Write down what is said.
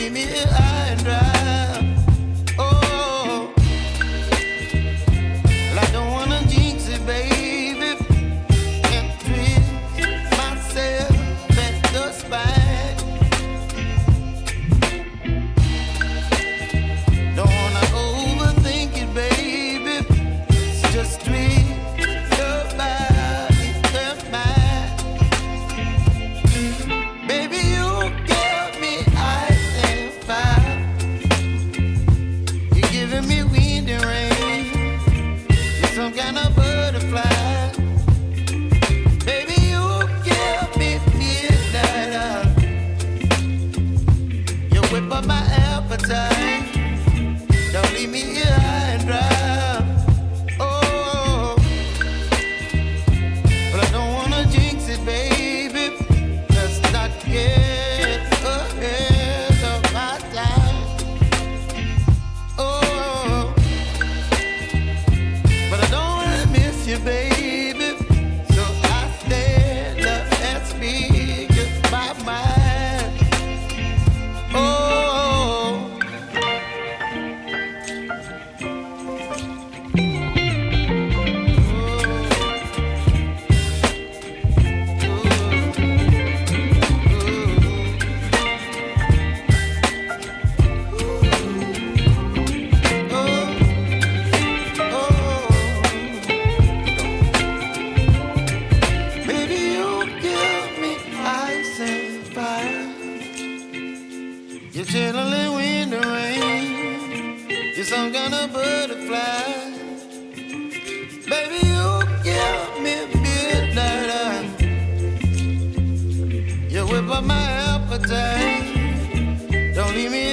leave me here high and dry. Oh, well, I don't wanna jinx it, baby, and twist myself at the spine. Don't wanna overthink it, baby. It's just twist your body and mine. Baby, you give me ice and fire. You're giving me wind and rain. You're some kind of butterfly. Baby, you give me midnight. You whip up my appetite. Don't leave me here high and dry. Oh, but I don't wanna jinx it, baby. Let's not get ahead of my time. Oh, but I don't wanna miss you, baby. So I stand up and speak my mind. Oh. Baby, you give me ice and fire. You're channeling wind and rain. You're some kind of butterfly. Baby, you give me midnight. You whip up my appetite. Don't leave me